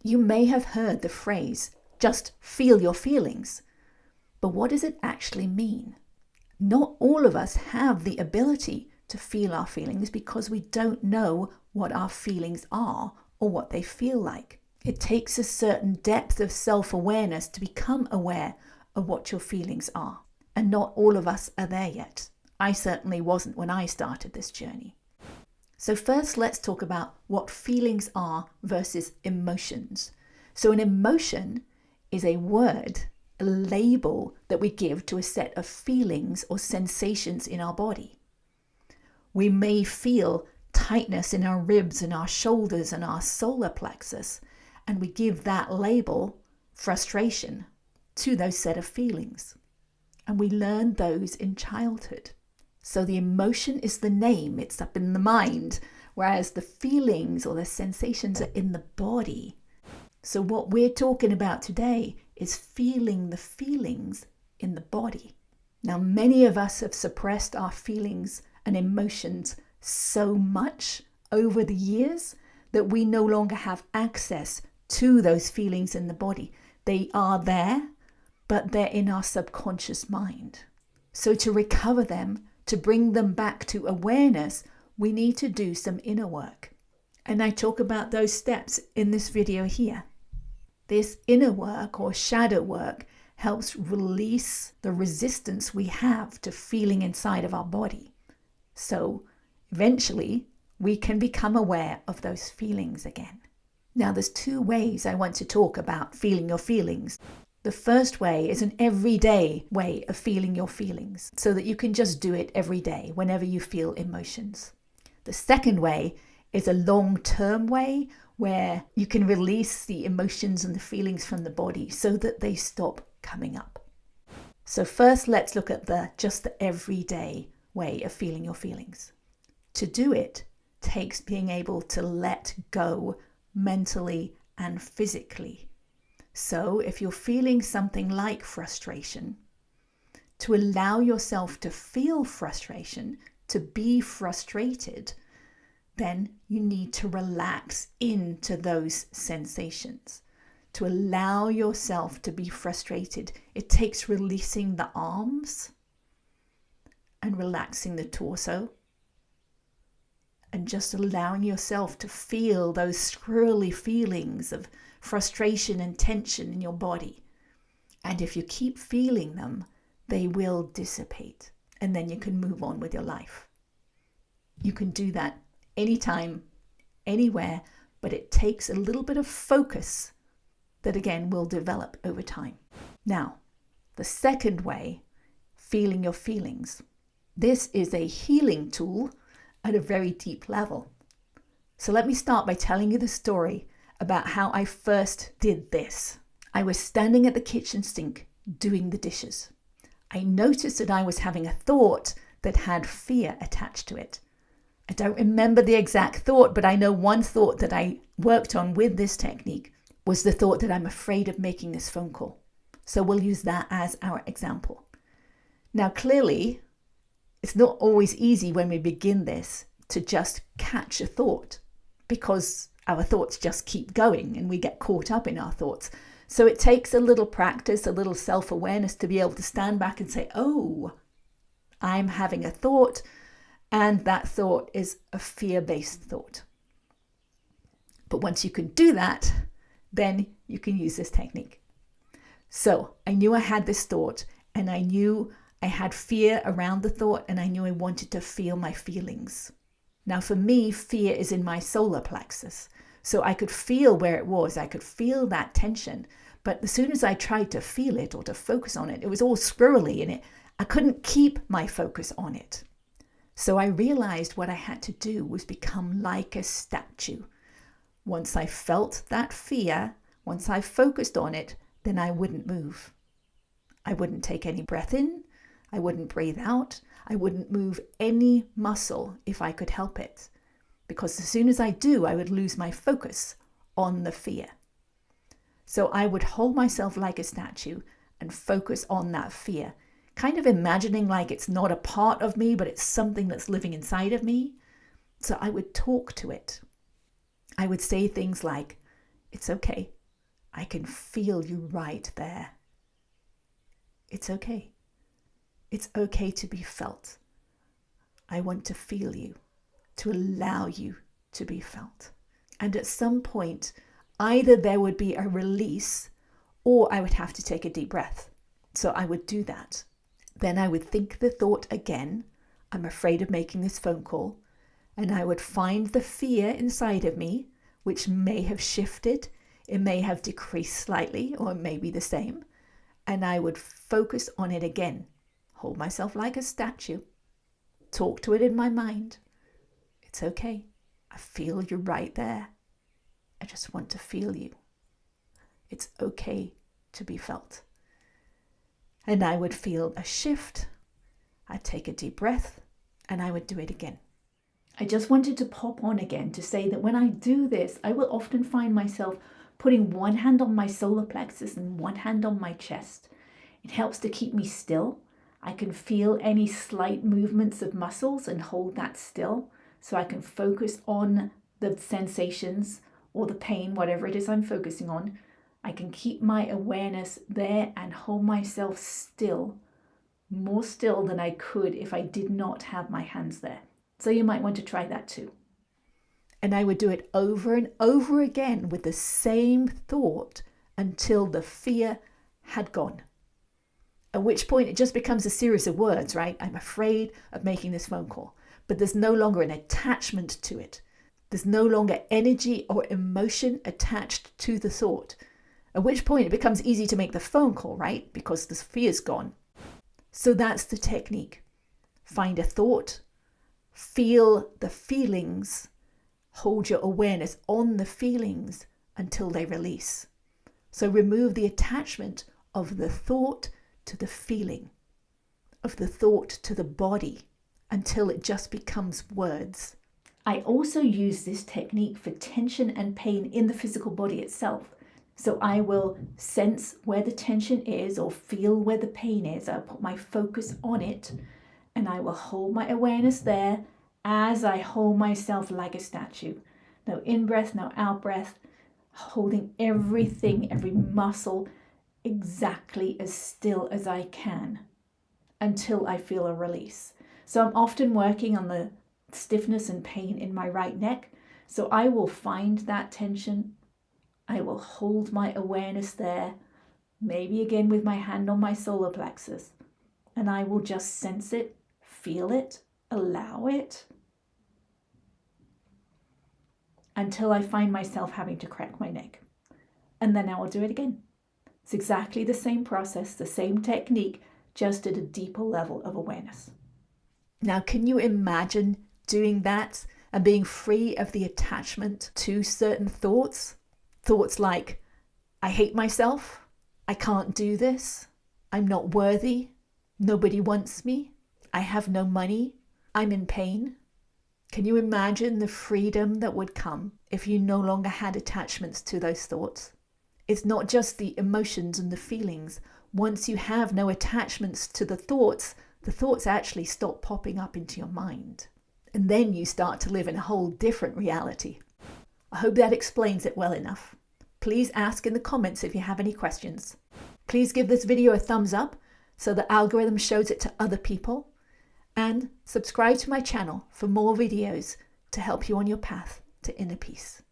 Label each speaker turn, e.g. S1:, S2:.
S1: You may have heard the phrase, just feel your feelings. But what does it actually mean? Not all of us have the ability to feel our feelings because we don't know what our feelings are or what they feel like. It takes a certain depth of self-awareness to become aware of what your feelings are. And not all of us are there yet. I certainly wasn't when I started this journey. So first, let's talk about what feelings are versus emotions. So an emotion is a word, a label that we give to a set of feelings or sensations in our body. We may feel tightness in our ribs and our shoulders and our solar plexus, and we give that label, frustration, to those set of feelings. And we learn those in childhood. So the emotion is the name, it's up in the mind, whereas the feelings or the sensations are in the body. So what we're talking about today is feeling the feelings in the body. Now, many of us have suppressed our feelings and emotions so much over the years that we no longer have access to those feelings in the body. They are there, but they're in our subconscious mind. So to recover them, to bring them back to awareness, we need to do some inner work. And I talk about those steps in this video here. This inner work or shadow work helps release the resistance we have to feeling inside of our body. So eventually we can become aware of those feelings again. Now there's two ways I want to talk about feeling your feelings. The first way is an everyday way of feeling your feelings so that you can just do it every day whenever you feel emotions. The second way is a long-term way where you can release the emotions and the feelings from the body so that they stop coming up. So first, let's look at just the everyday way of feeling your feelings. To do it takes being able to let go mentally and physically. So if you're feeling something like frustration, to allow yourself to feel frustration, to be frustrated, then you need to relax into those sensations. To allow yourself to be frustrated, it takes releasing the arms and relaxing the torso and just allowing yourself to feel those swirly feelings of frustration and tension in your body. And if you keep feeling them, they will dissipate, and then you can move on with your life. You can do that anytime, anywhere, but it takes a little bit of focus that again will develop over time. Now, the second way, feeling your feelings. This is a healing tool at a very deep level. So let me start by telling you the story about how I first did this. I was standing at the kitchen sink doing the dishes. I noticed that I was having a thought that had fear attached to it. I don't remember the exact thought, but I know one thought that I worked on with this technique was the thought that I'm afraid of making this phone call. So we'll use that as our example. Now, clearly, it's not always easy when we begin this to just catch a thought because our thoughts just keep going and we get caught up in our thoughts. So it takes a little practice, a little self-awareness to be able to stand back and say, oh, I'm having a thought, and that thought is a fear-based thought. But once you can do that, then you can use this technique. So I knew I had this thought, and I knew I had fear around the thought, and I knew I wanted to feel my feelings. Now for me, fear is in my solar plexus. So I could feel where it was. I could feel that tension. But as soon as I tried to feel it or to focus on it, it was all squirrely in it. I couldn't keep my focus on it. So I realized what I had to do was become like a statue. Once I felt that fear, once I focused on it, then I wouldn't move. I wouldn't take any breath in. I wouldn't breathe out. I wouldn't move any muscle if I could help it. Because as soon as I do, I would lose my focus on the fear. So I would hold myself like a statue and focus on that fear, kind of imagining like it's not a part of me, but it's something that's living inside of me. So I would talk to it. I would say things like, it's okay, I can feel you right there. It's okay. It's okay to be felt. I want to feel you, to allow you to be felt. And at some point, either there would be a release or I would have to take a deep breath. So I would do that. Then I would think the thought again, I'm afraid of making this phone call, and I would find the fear inside of me, which may have shifted, it may have decreased slightly, or it may be the same, and I would focus on it again, hold myself like a statue, talk to it in my mind. It's okay. I feel you right there. I just want to feel you. It's okay to be felt. And I would feel a shift. I'd take a deep breath and I would do it again. I just wanted to pop on again to say that when I do this, I will often find myself putting one hand on my solar plexus and one hand on my chest. It helps to keep me still. I can feel any slight movements of muscles and hold that still so I can focus on the sensations or the pain, whatever it is I'm focusing on. I can keep my awareness there and hold myself still, more still than I could if I did not have my hands there. So you might want to try that too. And I would do it over and over again with the same thought until the fear had gone. At which point it just becomes a series of words, right? I'm afraid of making this phone call, but there's no longer an attachment to it. There's no longer energy or emotion attached to the thought. At which point it becomes easy to make the phone call, right? Because the fear's gone. So that's the technique. Find a thought, feel the feelings, hold your awareness on the feelings until they release. So remove the attachment of the thought to the feeling, of the thought to the body, until it just becomes words. I also use this technique for tension and pain in the physical body itself. So I will sense where the tension is or feel where the pain is. I'll put my focus on it and I will hold my awareness there as I hold myself like a statue. No in-breath, no out-breath, holding everything, every muscle exactly as still as I can until I feel a release. So I'm often working on the stiffness and pain in my right neck. So I will find that tension. I will hold my awareness there, maybe again with my hand on my solar plexus, and I will just sense it, feel it, allow it, until I find myself having to crack my neck. And then I will do it again. It's exactly the same process, the same technique, just at a deeper level of awareness. Now, can you imagine doing that and being free of the attachment to certain thoughts? Thoughts like, I hate myself, I can't do this, I'm not worthy, nobody wants me, I have no money, I'm in pain. Can you imagine the freedom that would come if you no longer had attachments to those thoughts? It's not just the emotions and the feelings. Once you have no attachments to the thoughts actually stop popping up into your mind. And then you start to live in a whole different reality. I hope that explains it well enough. Please ask in the comments if you have any questions. Please give this video a thumbs up so the algorithm shows it to other people. And subscribe to my channel for more videos to help you on your path to inner peace.